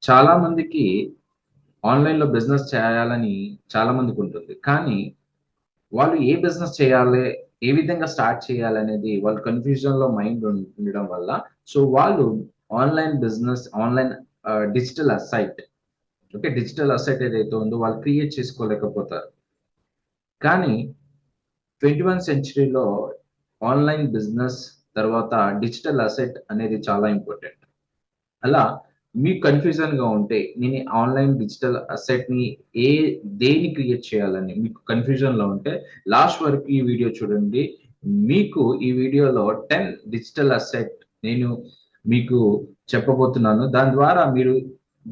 చాలా మందికి ఆన్‌లైన్‌లో బిజినెస్ చేయాలని చాలా మందికి ఉంటుంది. కానీ వాళ్ళు ఏ బిజినెస్ చేయాలి? ఏ విధంగా స్టార్ట్ చేయాలనేది వాళ్ళు కన్‌ఫ్యూజన్‌లో మైండ్ ఉండడం వల్ల వాళ్ళు online business, online digital asset digital asset ఏదైతే ఉందో వాళ్ళు క్రియేట్ చేసుకోలేకపోతారు. కానీ 21 సెంచరీలో ఆన్‌లైన్ బిజినెస్ తర్వాత డిజిటల్ అసెట్ అనేది చాలా ఇంపార్టెంట్. అలా మీకు కన్‌ఫ్యూజన్‌గా ఉంటే నేను ఆన్‌లైన్ డిజిటల్ అసెట్‌ని ఏ దేన్ని క్రియేట్ చేయాలని మీకు కన్‌ఫ్యూజన్‌లో ఉంటే లాస్ట్ వరకు ఈ వీడియో చూడండి. మీకు ఈ వీడియోలో 10 డిజిటల్ అసెట్ నేను మీకు చెప్పబోతున్నాను. దాని ద్వారా మీరు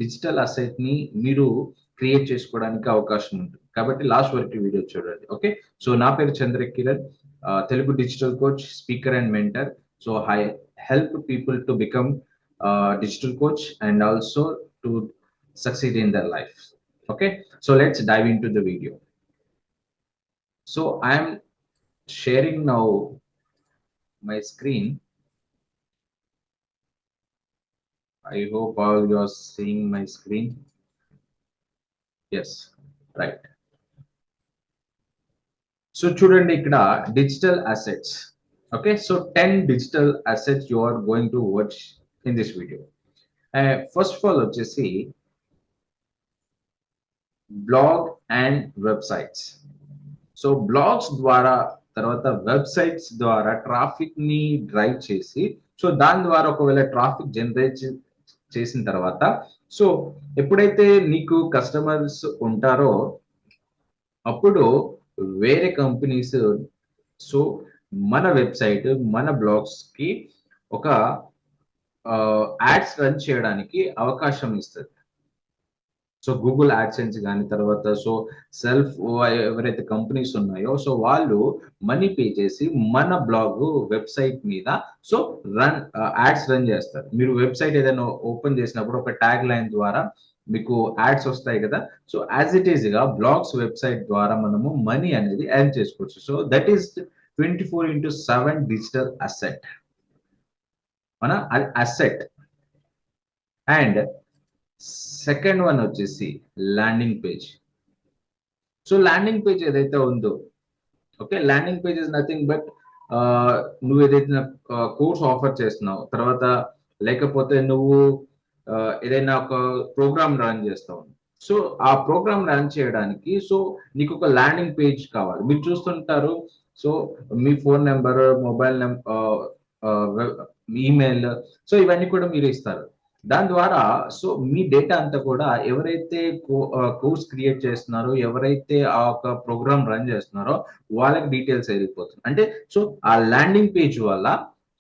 డిజిటల్ అసెట్‌ని మీరు క్రియేట్ చేసుకోవడానికి అవకాశం ఉంటుంది. కాబట్టి లాస్ట్ వరకు ఈ వీడియో చూడండి. ఓకే. సో నా పేరు Kiran. Telugu digital coach, speaker and mentor. So I help people to become digital coach and also to succeed in their life. Okay, so let's dive into the video. So I am sharing now my screen. I hope all you are seeing my screen. Yes, right. So చూడండి ఇక్కడ digital assets. Okay, so 10 digital assets you are going to watch in this video. First of all వచ్చేసి blog and websites. So blogs ద్వారా తర్వాత websites ద్వారా traffic ని drive చేసి so దాని ద్వారా ఒకవేళ ట్రాఫిక్ జనరేట్ చేసిన తర్వాత సో ఎప్పుడైతే నీకు కస్టమర్స్ ఉంటారో అప్పుడు వేరే కంపెనీస్ సో మన వెబ్సైట్ మన బ్లాగ్స్ కి ఒక యాడ్స్ రన్ చేయడానికి అవకాశం ఇస్తుంది. సో గూగుల్ యాడ్సెన్స్ కానీ తర్వాత సో సెల్ఫ్ ఎవరైతే కంపెనీస్ ఉన్నాయో సో వాళ్ళు మనీ పే చేసి మన బ్లాగ్ వెబ్సైట్ మీద సో యాడ్స్ రన్ చేస్తారు. మీరు వెబ్సైట్ ఏదైనా ఓపెన్ చేసినప్పుడు ఒక ట్యాగ్ లైన్ ద్వారా మీకు యాడ్స్ వస్తాయి కదా. సో యాజ్ ఇట్ ఈస్ గా బ్లాగ్స్ వెబ్సైట్ ద్వారా మనము మనీ అనేది ఎర్న్ చేసుకోవచ్చు. So that is 24/7 digital asset మన అసెట్. అండ్ సెకండ్ వన్ వచ్చేసి landing page. So landing page ఏదైతే ఉందో okay landing page is nothing but నువ్వు ఏదైతే కోర్స్ ఆఫర్ చేస్తున్నావు తర్వాత లేకపోతే నువ్వు ఏదైనా ఒక ప్రోగ్రామ్ రన్ చేస్తావు. సో ఆ ప్రోగ్రామ్ రన్ చేయడానికి సో నీకు ఒక ల్యాండింగ్ పేజ్ కావాలి. మీరు చూస్తుంటారు సో మీ phone number, mobile number, email so ఇవన్నీ కూడా మీరు ఇస్తారు. దాని ద్వారా సో మీ డేటా అంతా కూడా ఎవరైతే కోర్స్ క్రియేట్ చేస్తున్నారో ఎవరైతే ఆ ఒక ప్రోగ్రామ్ రన్ చేస్తున్నారో వాళ్ళకి డీటెయిల్స్ వెళ్ళిపోతుంది. అంటే సో ఆ ల్యాండింగ్ పేజ్ వల్ల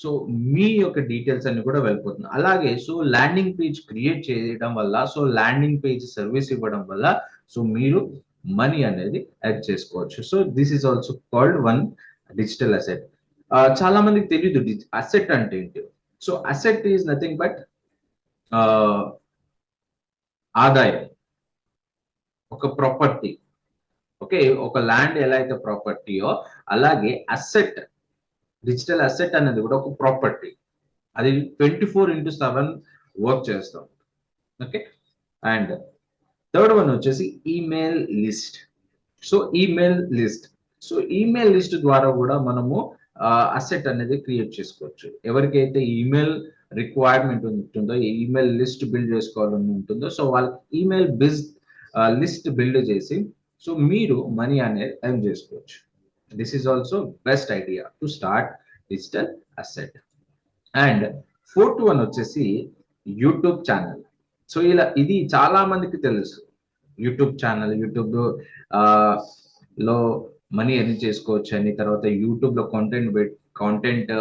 సో మీ యొక్క డీటెయిల్స్ అన్ని కూడా వెళ్ళిపోతుంది. అలాగే సో ల్యాండింగ్ పేజ్ క్రియేట్ చేయడం వల్ల సో ల్యాండింగ్ పేజ్ సర్వీస్ ఇవ్వడం వల్ల సో మీరు మనీ అనేది యాడ్ చేసుకోవచ్చు. So this is also called one digital asset. చాలా మందికి తెలియదు అసెట్ అంటే ఏంటి. So asset is nothing but ఆదాయం, ఒక ప్రాపర్టీ. ఓకే, ఒక ల్యాండ్ ఎలా అయితే ప్రాపర్టీయో అలాగే అసెట్, డిజిటల్ అసెట్ అనేది కూడా ఒక ప్రాపర్టీ. అది 24/7 వర్క్ చేస్తాం. ఓకే, అండ్ థర్డ్ వన్ వచ్చేసి email list. So email list ద్వారా కూడా మనము అసెట్ అనేది క్రియేట్ చేసుకోవచ్చు. ఎవరికైతే ఈమెయిల్ రిక్వైర్మెంట్ ఉంటుందో ఈమెయిల్ లిస్ట్ బిల్డ్ చేసుకోవాలని ఉంటుందో సో వాళ్ళకి ఈమెయిల్ లిస్ట్ బిల్డ్ చేసి సో మీరు మనీ అనేది ఎర్న్ చేసుకోవచ్చు. This is also best idea to start digital asset. And fourth one వచ్చేసి యూట్యూబ్ ఛానల్. సో ఇది చాలా మందికి తెలుసు. యూట్యూబ్ ఛానల్, యూట్యూబ్ లో మనీ ఎర్న్ చేసుకోవచ్చు అని, తర్వాత యూట్యూబ్ లో కాంటెంట్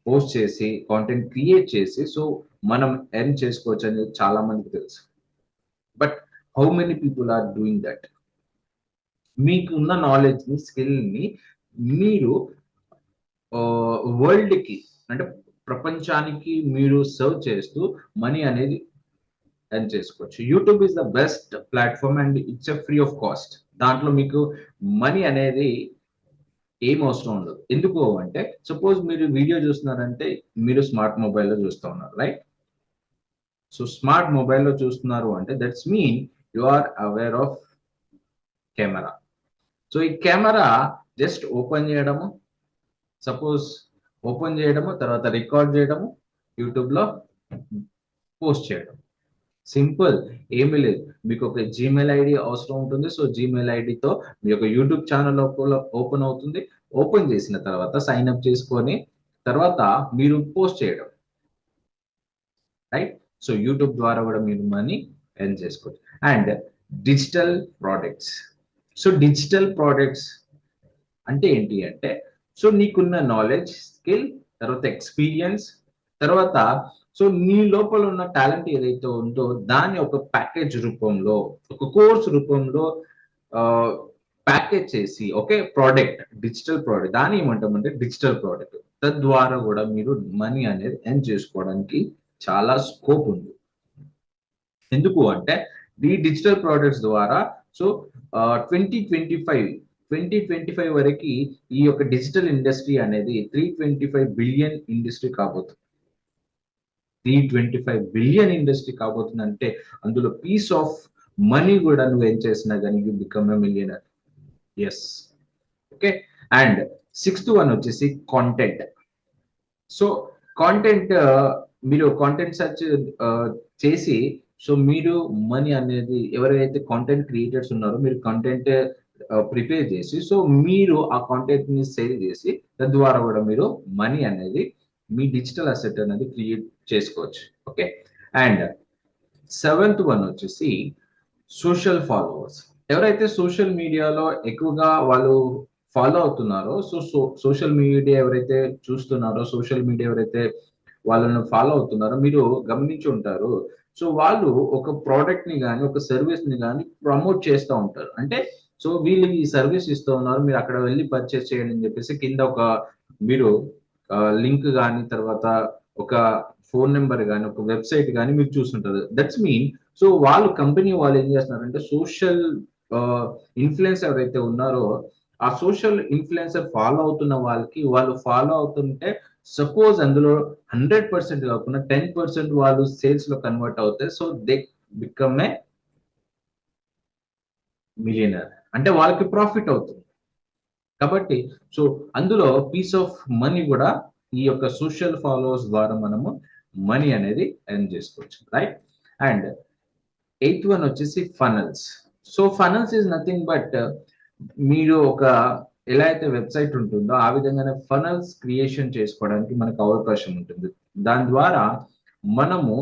పోస్ట్ చేసి కాంటెంట్ క్రియేట్ చేసి సో మనం ఎర్న్ చేసుకోవచ్చు అని చాలా మందికి తెలుసు. But how many people are doing that? మీకు ఉన్న నాలెడ్జ్ ని, స్కిల్ ని మీరు వరల్డ్ కి అంటే ప్రపంచానికి మీరు సర్వ్ చేస్తూ మనీ అనేది ఎర్న్ చేసుకోవచ్చు. YouTube is the best platform and it's free of cost. దాంట్లో మీకు మనీ అనేది ఏం అవసరం ఉండదు. ఎందుకు అంటే సపోజ్ మీరు వీడియో చూస్తున్నారంటే మీరు స్మార్ట్ మొబైల్లో చూస్తూ ఉన్నారు, రైట్? సో స్మార్ట్ మొబైల్లో చూస్తున్నారు అంటే that's mean you are aware of camera. So ఈ కెమెరా జస్ట్ ఓపెన్ చేయడము, సపోజ్ ఓపెన్ చేయడము, తర్వాత రికార్డ్ చేయడము, యూట్యూబ్లో పోస్ట్ చేయడం. సింపుల్, ఏమీ లేదు. మీకు ఒక జీమెయిల్ ఐడి అవసరం ఉంటుంది. సో జీమెయిల్ ఐడితో మీ యొక్క యూట్యూబ్ ఛానల్ ఓపెన్ అవుతుంది. ఓపెన్ చేసిన తర్వాత సైన్ అప్ చేసుకొని తర్వాత మీరు పోస్ట్ చేయడం, రైట్? సో యూట్యూబ్ ద్వారా కూడా మీరు మనీ ఎర్న్ చేసుకోవచ్చు. And digital products. So digital products అంటే ఏంటి అంటే, సో నీకున్న నాలెడ్జ్, స్కిల్, తర్వాత ఎక్స్పీరియన్స్, తర్వాత సో నీ లోపల ఉన్న టాలెంట్ ఏదైతే ఉందో దాన్ని ఒక ప్యాకేజ్ రూపంలో, ఒక కోర్స్ రూపంలో ప్యాకేజ్ చేసి ఓకే ప్రోడక్ట్, డిజిటల్ ప్రోడక్ట్, దాన్ని ఏమంటామంటే డిజిటల్ ప్రోడక్ట్. తద్వారా కూడా మీరు మనీ అనేది ఎర్న్ చేసుకోవడానికి చాలా స్కోప్ ఉంది. ఎందుకు అంటే ఈ డిజిటల్ ప్రోడక్ట్స్ ద్వారా సో 2025 వరకు ఈ యొక్క డిజిటల్ ఇండస్ట్రీ అనేది 325 బిలియన్ ఇండస్ట్రీ కాబోతుంది. 325 బిలియన్ ఇండస్ట్రీ కాబోతుంది అంటే అందులో పీస్ ఆఫ్ మనీ కూడా నువ్వు ఏం చేసినా కానీ you become a millionaire. Yes, okay. And sixth one వచ్చేసి కాంటెంట్. సో కాంటెంట్, మీరు కాంటెంట్ సెర్చ్ చేసి సో మీరు మనీ అనేది, ఎవరైతే కాంటెంట్ క్రియేటర్స్ ఉన్నారో మీరు కాంటెంట్ ప్రిపేర్ చేసి సో మీరు ఆ కాంటెంట్ ని సేల్ చేసి తద్వారా కూడా మీరు మనీ అనేది మీ డిజిటల్ అసెట్ అనేది క్రియేట్ చేసుకోవచ్చు. ఓకే. అండ్ సెవెంత్ వన్ వచ్చేసి సోషల్ ఫాలోవర్స్. ఎవరైతే సోషల్ మీడియాలో ఎక్కువగా వాళ్ళు ఫాలో అవుతున్నారో, సోషల్ మీడియా ఎవరైతే చూస్తున్నారో, సోషల్ మీడియా ఎవరైతే వాళ్ళను ఫాలో అవుతున్నారో మీరు గమనించి ఉంటారు. సో వాళ్ళు ఒక ప్రోడక్ట్ ని కానీ ఒక సర్వీస్ ని కానీ ప్రమోట్ చేస్తూ ఉంటారు. అంటే సో వీళ్ళు ఈ సర్వీస్ ఇస్తూ ఉన్నారు, మీరు అక్కడ వెళ్ళి పర్చేస్ చేయండి అని చెప్పేసి కింద ఒక మీరు లింక్ కానీ తర్వాత ఒక ఫోన్ నెంబర్ కానీ ఒక వెబ్సైట్ కానీ మీరు చూస్తుంటారు. దట్స్ మీన్ సో వాళ్ళు కంపెనీ వాళ్ళు ఏం చేస్తున్నారంటే సోషల్ ఇన్ఫ్లుయెన్స్ ఎవరైతే ఉన్నారో ఆ సోషల్ ఇన్ఫ్లుయెన్సర్ ఫాలో అవుతున్న వాళ్ళకి, వాళ్ళు ఫాలో అవుతుంటే సపోజ్ అందులో 100% కాకుండా 10% వాళ్ళు సేల్స్ లో కన్వర్ట్ అవుతాయి. So they become a millionaire, అంటే వాళ్ళకి ప్రాఫిట్ అవుతుంది. కాబట్టి సో అందులో పీస్ ఆఫ్ మనీ కూడా ఈ యొక్క సోషల్ ఫాలోవర్స్ ద్వారా మనము మనీ అనేది ఎర్న్ చేసుకోవచ్చు, రైట్? అండ్ ఎయిత్ వన్ వచ్చేసి funnels. So funnels is nothing but మీరు ఒక ఎలా అయితే వెబ్సైట్ ఉంటుందో ఆ విధంగానే ఫనల్స్ క్రియేషన్ చేసుకోవడానికి మనకు అవకాశం ఉంటుంది. దాని ద్వారా మనము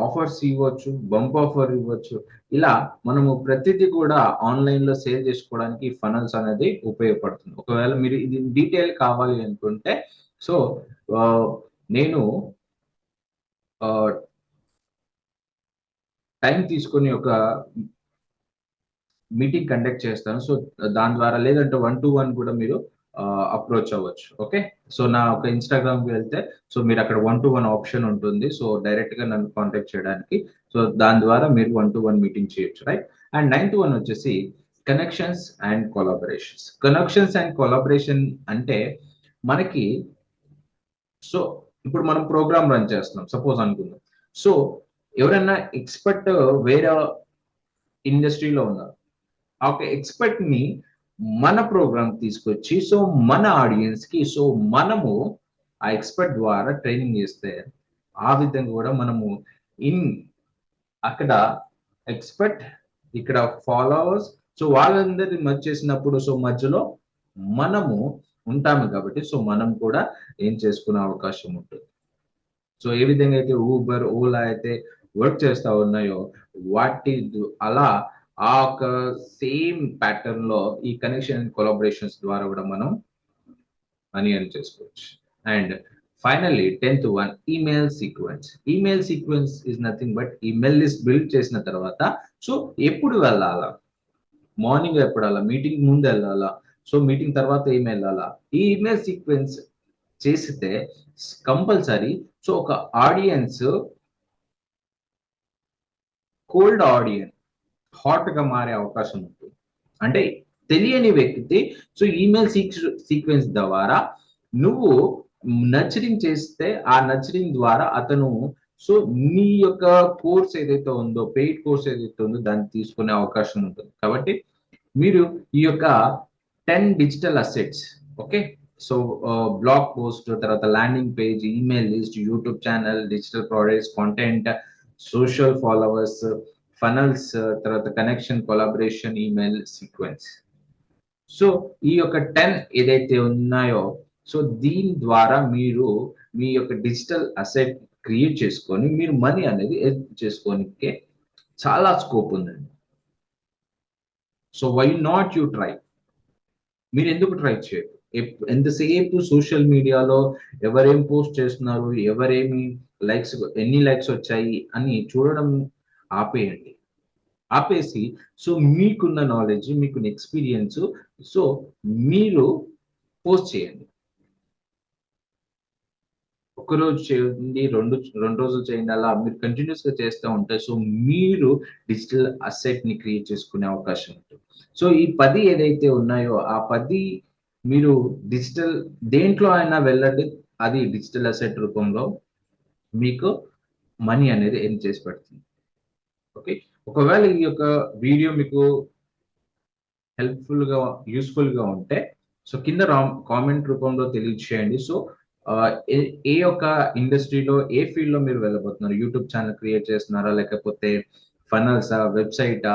ఆఫర్స్ ఇవ్వచ్చు, బంప్ ఆఫర్ ఇవ్వచ్చు. ఇలా మనము ప్రతిదీ కూడా ఆన్లైన్ లో సేల్ చేసుకోవడానికి ఫనల్స్ అనేది ఉపయోగపడుతుంది. ఒకవేళ మీరు ఇది డీటెయిల్ కావాలి అనుకుంటే సో నేను టైం తీసుకొని ఒక మీటింగ్ కండక్ట్ చేస్తాను. సో దాని ద్వారా, లేదంటే 1-to-1 కూడా మీరు అప్రోచ్ అవ్వచ్చు. ఓకే. సో నా ఒక ఇన్స్టాగ్రామ్కి వెళ్తే సో మీరు అక్కడ 1-to-1 ఆప్షన్ ఉంటుంది. సో డైరెక్ట్ గా నన్ను కాంటాక్ట్ చేయడానికి. సో దాని ద్వారా మీరు 1-to-1 మీటింగ్ చేయొచ్చు, రైట్? అండ్ 9-to-1 వచ్చేసి connections and collaborations. Connections and collaboration అంటే మనకి సో ఇప్పుడు మనం ప్రోగ్రామ్ రన్ చేస్తున్నాం సపోజ్ అనుకుందాం. సో ఎవరైనా ఎక్స్పర్ట్ వేరే ఇండస్ట్రీలో ఉన్నారు, ఆ ఒక ఎక్స్పర్ట్ ని మన ప్రోగ్రామ్ తీసుకొచ్చి సో మన ఆడియన్స్ కి సో మనము ఆ ఎక్స్పర్ట్ ద్వారా ట్రైనింగ్ చేస్తే ఆ విధంగా కూడా మనము ఇన్ అక్కడ ఎక్స్పర్ట్, ఇక్కడ ఫాలోవర్స్, సో వాళ్ళందరినీ మధ్య చేసినప్పుడు సో మధ్యలో మనము ఉంటాము కాబట్టి సో మనం కూడా ఏం చేసుకునే అవకాశం ఉంటుంది. సో ఏ విధంగా అయితే ఊబర్, ఓలా అయితే వర్క్ చేస్తా ఉన్నాయో వాటి అలా ఆ ఒక సేమ్ ప్యాటర్న్ లో ఈ కనెక్షన్ అండ్ కొలాబరేషన్స్ ద్వారా కూడా మనం మనీ ఎర్న్ చేసుకోవచ్చు. And finally 10th one, email sequence. Email sequence is nothing but email list build చేసిన తర్వాత సో ఎప్పుడు వెళ్ళాలా, మార్నింగ్ ఎప్పుడు వెళ్ళాలా, మీటింగ్ ముందు వెళ్ళాలా, సో మీటింగ్ తర్వాత ఏం వెళ్ళాలా, ఈ ఈమెయిల్ సీక్వెన్స్ చేస్తే కంపల్సరీ సో ఒక ఆడియన్స్ కోల్డ్ ఆడియన్స్ హాట్ గా మారే అవకాశం ఉంటుంది. అంటే తెలియని వ్యక్తి సో ఈమెయిల్ సీక్వెన్స్ ద్వారా నువ్వు నర్చరింగ్ చేస్తే ఆ నర్చరింగ్ ద్వారా అతను సో మీ యొక్క కోర్స్ ఏదైతే ఉందో, పెయిడ్ కోర్స్ ఏదైతే ఉందో దాన్ని తీసుకునే అవకాశం ఉంటుంది. కాబట్టి మీరు ఈ యొక్క 10 digital assets, okay, so blog post, తర్వాత landing page, email list, YouTube channel, digital products, content, social followers, funnels, తర్వాత connection, collaboration, email sequence. So ఈ యొక్క 10 ఏదైతే ఉన్నాయో, సో దీని ద్వారా మీరు మీ యొక్క డిజిటల్ అసెట్ క్రియేట్ చేసుకొని మీరు మనీ అనేది ఎర్న్ చేసుకోనికే చాలా స్కోప్ ఉందండి. So why not you try? మీరు ఎందుకు ట్రై చేయరు? ఎంతసేపు సోషల్ మీడియాలో ఎవరేం పోస్ట్ చేస్తున్నారు, ఎవరేమి లైక్స్, ఎన్ని లైక్స్ వచ్చాయి అని చూడడం ఆపేయండి. ఆపేసి సో మీకున్న నాలెడ్జ్, మీకున్న ఎక్స్పీరియన్స్, సో మీరు పోస్ట్ చేయండి. ఒక్కరోజు చేయండి, రెండు రోజులు చేయండి, అలా మీరు కంటిన్యూస్ గా చేస్తూ ఉంటే సో మీరు డిజిటల్ అసెట్ ని క్రియేట్ చేసుకునే అవకాశం ఉంటుంది. సో ఈ 10 ఏదైతే ఉన్నాయో ఆ 10 మీరు డిజిటల్ దేంట్లో అయినా వెళ్ళండి, అది డిజిటల్ అసెట్ రూపంలో మీకు మనీ అనేది ఎర్న్ చేసి పెడుతుంది. ఓకే, ఒకవేళ ఈ యొక్క వీడియో మీకు హెల్ప్ఫుల్ గా, యూస్ఫుల్ గా ఉంటే సో కింద కామెంట్ రూపంలో తెలియజేయండి. సో ఏ యొక్క ఇండస్ట్రీలో, ఏ ఫీల్డ్ లో మీరు వెళ్ళబోతున్నారు? యూట్యూబ్ ఛానల్ క్రియేట్ చేస్తున్నారా, లేకపోతే ఫనల్సా, వెబ్సైటా,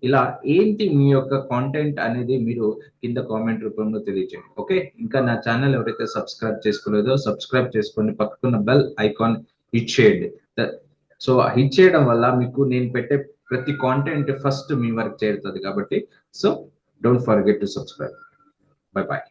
ఇలా ఏంటి మీ యొక్క కాంటెంట్ అనేది మీరు కింద కామెంట్ రూపంలో తెలియజేయండి. ఓకే, ఇంకా నా ఛానల్ ఎవరైతే సబ్స్క్రైబ్ చేసుకోలేదో సబ్స్క్రైబ్ చేసుకొని పక్కకున్న బెల్ ఐకాన్ హిట్ చేయండి. సో హిట్ చేయడం వల్ల మీకు నేను పెట్టే ప్రతి కాంటెంట్ ఫస్ట్ మీ వరకు చేరుతుంది. కాబట్టి so don't forget to subscribe. By by.